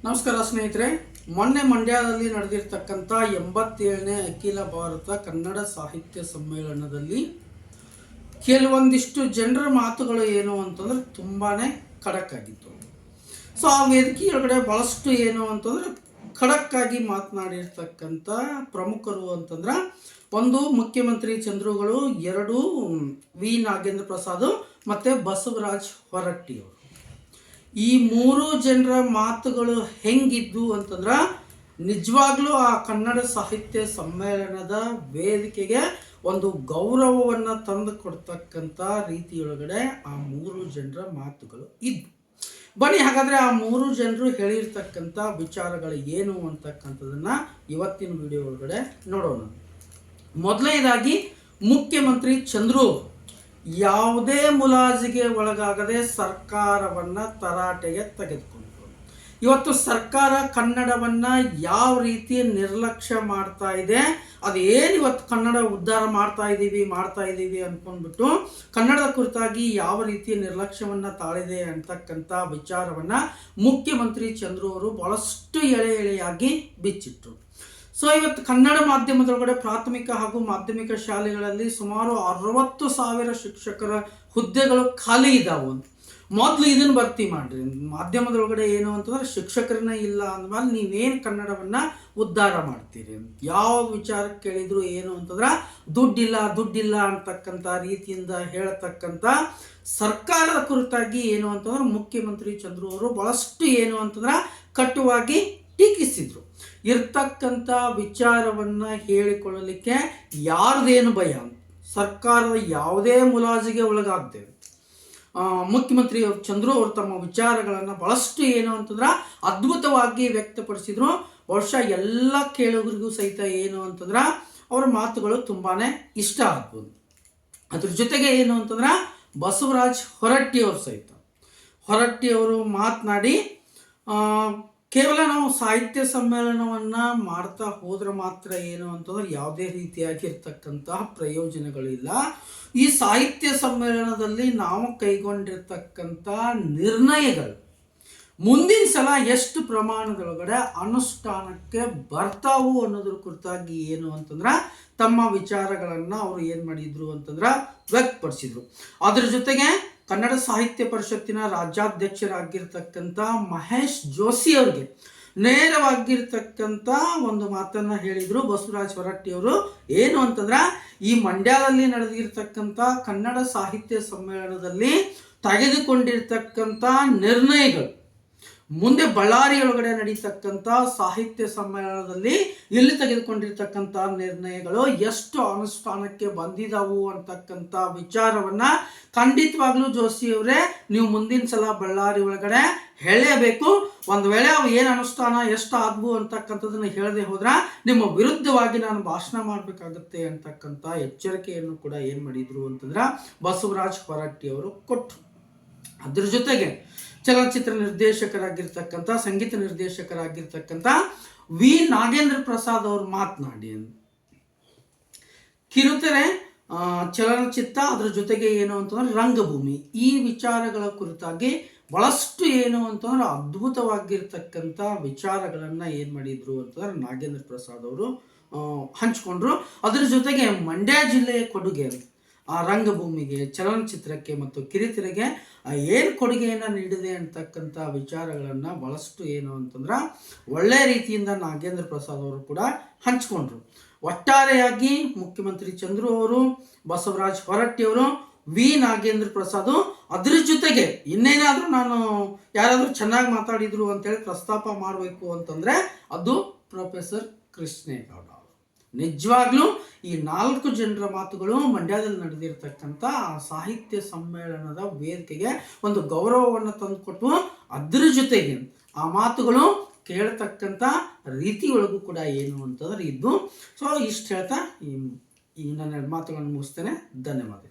ನಮಸ್ಕಾರ ಸ್ನೇಹಿತರೆ. ಮೊನ್ನೆ ಮಂಡ್ಯದಲ್ಲಿ ನಡೆದಿರ್ತಕ್ಕಂಥ 87ನೇ ಅಖಿಲ ಭಾರತ ಕನ್ನಡ ಸಾಹಿತ್ಯ ಸಮ್ಮೇಳನದಲ್ಲಿ ಕೆಲವೊಂದಿಷ್ಟು ಜನರ ಮಾತುಗಳು ಏನು ಅಂತಂದ್ರೆ ತುಂಬಾ ಖಡಕ್ ಆಗಿತ್ತು. ಸೊ ಆ ವೇದಿಕೆಯೊಳಗಡೆ ಭಾಳಷ್ಟು ಏನು ಅಂತಂದ್ರೆ ಖಡಕ್ಕಾಗಿ ಮಾತನಾಡಿರ್ತಕ್ಕಂಥ ಪ್ರಮುಖರು ಅಂತಂದ್ರೆ ಒಂದು ಮುಖ್ಯಮಂತ್ರಿ ಚಂದ್ರುಗಳು, ಎರಡು ವಿ ನಾಗೇಂದ್ರ ಪ್ರಸಾದ್ ಮತ್ತು ಬಸವರಾಜ್ ಹೊರಟ್ಟಿಯವರು. ಈ ಮೂರು ಜನರ ಮಾತುಗಳು ಹೆಂಗಿದ್ದು ಅಂತಂದ್ರೆ ನಿಜವಾಗ್ಲೂ ಆ ಕನ್ನಡ ಸಾಹಿತ್ಯ ಸಮ್ಮೇಳನದ ವೇದಿಕೆಗೆ ಒಂದು ಗೌರವವನ್ನು ತಂದು ಕೊಡ್ತಕ್ಕಂಥ ರೀತಿಯೊಳಗಡೆ ಆ ಮೂರು ಜನರ ಮಾತುಗಳು ಇದ್ದು. ಬನ್ನಿ ಹಾಗಾದರೆ ಆ ಮೂರು ಜನರು ಹೇಳಿರ್ತಕ್ಕಂಥ ವಿಚಾರಗಳು ಏನು ಅಂತಕ್ಕಂಥದ್ದನ್ನು ಇವತ್ತಿನ ವಿಡಿಯೋ ಒಳಗಡೆ ನೋಡೋಣ. ಮೊದಲನೇದಾಗಿ ಮುಖ್ಯಮಂತ್ರಿ ಚಂದ್ರು ಯಾವುದೇ ಮುಲಾಜಿಗೆ ಒಳಗಾಗದೆ ಸರ್ಕಾರವನ್ನು ತರಾಟೆಗೆ ತೆಗೆದುಕೊಂಡರು. ಇವತ್ತು ಸರ್ಕಾರ ಕನ್ನಡವನ್ನು ಯಾವ ರೀತಿ ನಿರ್ಲಕ್ಷ್ಯ ಮಾಡ್ತಾ ಇದೆ, ಅದೇನು ಇವತ್ತು ಕನ್ನಡ ಉದ್ಧಾರ ಮಾಡ್ತಾ ಇದ್ದೀವಿ ಅಂದ್ಕೊಂಡ್ಬಿಟ್ಟು ಕನ್ನಡದ ಕುರಿತಾಗಿ ಯಾವ ರೀತಿ ನಿರ್ಲಕ್ಷ್ಯವನ್ನು ತಾಳಿದೆ ಅಂತಕ್ಕಂಥ ವಿಚಾರವನ್ನು ಮುಖ್ಯಮಂತ್ರಿ ಚಂದ್ರು ಅವರು ಭಾಳಷ್ಟು ಎಳೆಯಾಗಿ ಬಿಚ್ಚಿಟ್ರು. ಸೊ ಇವತ್ತು ಕನ್ನಡ ಮಾಧ್ಯಮದೊಳಗಡೆ ಪ್ರಾಥಮಿಕ ಹಾಗೂ ಮಾಧ್ಯಮಿಕ ಶಾಲೆಗಳಲ್ಲಿ ಸುಮಾರು 60,000 ಶಿಕ್ಷಕರ ಹುದ್ದೆಗಳು ಖಾಲಿ ಇದ್ದಾವೆ. ಮೊದಲು ಇದನ್ನು ಭರ್ತಿ ಮಾಡಿರಿ. ಮಾಧ್ಯಮದೊಳಗಡೆ ಏನು ಅಂತಂದ್ರೆ ಶಿಕ್ಷಕರನ್ನ ಇಲ್ಲ ಅಂದಮೇಲೆ ನೀವೇನು ಕನ್ನಡವನ್ನು ಉದ್ಧಾರ ಮಾಡ್ತೀರಿ? ಯಾವ ವಿಚಾರಕ್ಕೆ ಕೇಳಿದ್ರು ಏನು ಅಂತಂದ್ರೆ ದುಡ್ಡಿಲ್ಲ ಅಂತಕ್ಕಂಥ ರೀತಿಯಿಂದ ಹೇಳ್ತಕ್ಕಂಥ ಸರ್ಕಾರದ ಕುರಿತಾಗಿ ಏನು ಅಂತಂದ್ರೆ ಮುಖ್ಯಮಂತ್ರಿ ಚಂದ್ರು ಅವರು ಭಾಳಷ್ಟು ಏನು ಅಂತಂದ್ರೆ ಕಟುವಾಗಿ ಟೀಕಿಸಿದ್ರು. ಇರ್ತಕ್ಕಂಥ ವಿಚಾರವನ್ನು ಹೇಳಿಕೊಳ್ಳಲಿಕ್ಕೆ ಯಾರ್ದೇನು ಭಯ, ಸರ್ಕಾರದ ಯಾವುದೇ ಮುಲಾಜಿಗೆ ಒಳಗಾಗ್ತೇವೆ. ಮುಖ್ಯಮಂತ್ರಿ ಚಂದ್ರು ಅವರು ತಮ್ಮ ವಿಚಾರಗಳನ್ನು ಭಾಳಷ್ಟು ಏನು ಅಂತಂದ್ರೆ ಅದ್ಭುತವಾಗಿ ವ್ಯಕ್ತಪಡಿಸಿದ್ರು. ಬಹುಶಃ ಎಲ್ಲ ಕೇಳುಗರಿಗೂ ಸಹಿತ ಏನು ಅಂತಂದ್ರೆ ಅವರ ಮಾತುಗಳು ತುಂಬಾ ಇಷ್ಟ ಆಗ್ಬೋದು. ಅದ್ರ ಜೊತೆಗೆ ಏನು ಅಂತಂದ್ರೆ ಬಸವರಾಜ್ ಹೊರಟ್ಟಿಯವರು ಮಾತನಾಡಿ ಕೇವಲ ನಾವು ಸಾಹಿತ್ಯ ಸಮ್ಮೇಳನವನ್ನು ಮಾಡ್ತಾ ಹೋದ್ರೆ ಮಾತ್ರ ಏನು ಅಂತಂದ್ರೆ ಯಾವುದೇ ರೀತಿಯಾಗಿರ್ತಕ್ಕಂತಹ ಪ್ರಯೋಜನಗಳಿಲ್ಲ. ಈ ಸಾಹಿತ್ಯ ಸಮ್ಮೇಳನದಲ್ಲಿ ನಾವು ಕೈಗೊಂಡಿರ್ತಕ್ಕಂಥ ನಿರ್ಣಯಗಳು ಮುಂದಿನ ಸಲ ಎಷ್ಟು ಪ್ರಮಾಣದೊಳಗಡೆ ಅನುಷ್ಠಾನಕ್ಕೆ ಬರ್ತಾವು ಅನ್ನೋದ್ರ ಕುರಿತಾಗಿ ಏನು ಅಂತಂದ್ರೆ ತಮ್ಮ ವಿಚಾರಗಳನ್ನು ಅವರು ಏನು ಮಾಡಿದ್ರು ಅಂತಂದ್ರೆ ವ್ಯಕ್ತಪಡಿಸಿದ್ರು. ಅದ್ರ ಜೊತೆಗೆ ಕನ್ನಡ ಸಾಹಿತ್ಯ ಪರಿಷತ್ತಿನ ರಾಜ್ಯಾಧ್ಯಕ್ಷರಾಗಿರ್ತಕ್ಕಂಥ ಮಹೇಶ್ ಜೋಶಿ ಅವರಿಗೆ ನೇರವಾಗಿರ್ತಕ್ಕಂಥ ಒಂದು ಮಾತನ್ನು ಹೇಳಿದರು ಬಸವರಾಜ್ ಹೊರಟ್ಟಿಯವರು. ಏನು ಅಂತಂದ್ರೆ ಈ ಮಂಡ್ಯದಲ್ಲಿ ನಡೆದಿರ್ತಕ್ಕಂಥ ಕನ್ನಡ ಸಾಹಿತ್ಯ ಸಮ್ಮೇಳನದಲ್ಲಿ ತೆಗೆದುಕೊಂಡಿರ್ತಕ್ಕಂಥ ನಿರ್ಣಯಗಳು ಮುಂದೆ ಬಳ್ಳಾರಿಯೊಳಗಡೆ ನಡೀತಕ್ಕಂಥ ಸಾಹಿತ್ಯ ಸಮ್ಮೇಳನದಲ್ಲಿ ಇಲ್ಲಿ ತೆಗೆದುಕೊಂಡಿರ್ತಕ್ಕಂಥ ನಿರ್ಣಯಗಳು ಎಷ್ಟು ಅನುಷ್ಠಾನಕ್ಕೆ ಬಂದಿದ್ದಾವು ಅಂತಕ್ಕಂಥ ವಿಚಾರವನ್ನು ಖಂಡಿತವಾಗ್ಲೂ ಜೋಶಿಯವರೇ ನೀವು ಮುಂದಿನ ಸಲ ಬಳ್ಳಾರಿ ಒಳಗಡೆ ಹೇಳಲೇಬೇಕು. ಒಂದು ವೇಳೆ ಅವು ಏನು ಅನುಷ್ಠಾನ ಎಷ್ಟು ಆದ್ವು ಅಂತಕ್ಕಂಥದ್ದನ್ನು ಹೇಳದೆ ಹೋದ್ರೆ ನಿಮ್ಮ ವಿರುದ್ಧವಾಗಿ ನಾನು ಭಾಷಣ ಮಾಡಬೇಕಾಗುತ್ತೆ ಅಂತಕ್ಕಂಥ ಎಚ್ಚರಿಕೆಯನ್ನು ಕೂಡ ಏನು ಮಾಡಿದ್ರು ಅಂತಂದ್ರೆ ಬಸವರಾಜ್ ಹೊರಟ್ಟಿಯವರು ಕೊಟ್ಟರು. ಅದ್ರ ಜೊತೆಗೆ ಚಲನಚಿತ್ರ ನಿರ್ದೇಶಕರಾಗಿರ್ತಕ್ಕಂಥ ಸಂಗೀತ ನಿರ್ದೇಶಕರಾಗಿರ್ತಕ್ಕಂಥ ವಿ ನಾಗೇಂದ್ರ ಪ್ರಸಾದ್ ಅವರು ಮಾತನಾಡಿ ಕಿರುತೆರೆ ಚಲನಚಿತ್ರ ಅದ್ರ ಜೊತೆಗೆ ಏನು ಅಂತಂದ್ರೆ ರಂಗಭೂಮಿ ಈ ವಿಚಾರಗಳ ಕುರಿತಾಗಿ ಬಹಳಷ್ಟು ಏನು ಅಂತಂದ್ರೆ ಅದ್ಭುತವಾಗಿರ್ತಕ್ಕಂಥ ವಿಚಾರಗಳನ್ನು ಏನು ಮಾಡಿದ್ರು ಅಂತಂದ್ರೆ ನಾಗೇಂದ್ರ ಪ್ರಸಾದ್ ಅವರು ಹಂಚ್ಕೊಂಡ್ರು. ಅದ್ರ ಜೊತೆಗೆ ಮಂಡ್ಯ ಜಿಲ್ಲೆಯ ಕೊಡುಗೆ ಆ ರಂಗಭೂಮಿಗೆ, ಚಲನಚಿತ್ರಕ್ಕೆ ಮತ್ತು ಕಿರುತೆರೆಗೆ ಏನು ಕೊಡುಗೆಯನ್ನು ನೀಡಿದೆ ಅಂತಕ್ಕಂಥ ವಿಚಾರಗಳನ್ನು ಭಾಳಷ್ಟು ಏನು ಅಂತಂದ್ರೆ ಒಳ್ಳೆಯ ರೀತಿಯಿಂದ ನಾಗೇಂದ್ರ ಪ್ರಸಾದ್ ಅವರು ಕೂಡ ಹಂಚ್ಕೊಂಡ್ರು. ಒಟ್ಟಾರೆಯಾಗಿ ಮುಖ್ಯಮಂತ್ರಿ ಚಂದ್ರು ಅವರು, ಬಸವರಾಜ್ ಹೊರಟ್ಟಿಯವರು, ವಿ ನಾಗೇಂದ್ರ ಪ್ರಸಾದ್, ಅದ್ರ ಜೊತೆಗೆ ಇನ್ನೇನಾದರೂ ನಾನು ಯಾರಾದರೂ ಚೆನ್ನಾಗಿ ಮಾತಾಡಿದ್ರು ಅಂತೇಳಿ ಪ್ರಸ್ತಾಪ ಮಾಡಬೇಕು ಅಂತಂದರೆ ಅದು ಪ್ರೊಫೆಸರ್ ಕೃಷ್ಣೇಗೌಡ. ನಿಜವಾಗ್ಲೂ ಈ 4 ಜನರ ಮಾತುಗಳು ಮಂಡ್ಯದಲ್ಲಿ ನಡೆದಿರ್ತಕ್ಕಂಥ ಸಾಹಿತ್ಯ ಸಮ್ಮೇಳನದ ವೇದಿಕೆಗೆ ಒಂದು ಗೌರವವನ್ನು ತಂದುಕೊಟ್ಟು ಅದ್ರ ಜೊತೆಗೆ ಆ ಮಾತುಗಳು ಕೇಳ್ತಕ್ಕಂಥ ರೀತಿಯೊಳಗೂ ಕೂಡ ಏನು ಅಂತಂದ್ರೆ ಇದ್ದು. ಸೊ ಇಷ್ಟು ಹೇಳ್ತಾ ಈ ನನ್ನ ಮಾತುಗಳನ್ನು ಮುಗಿಸ್ತೇನೆ. ಧನ್ಯವಾದ.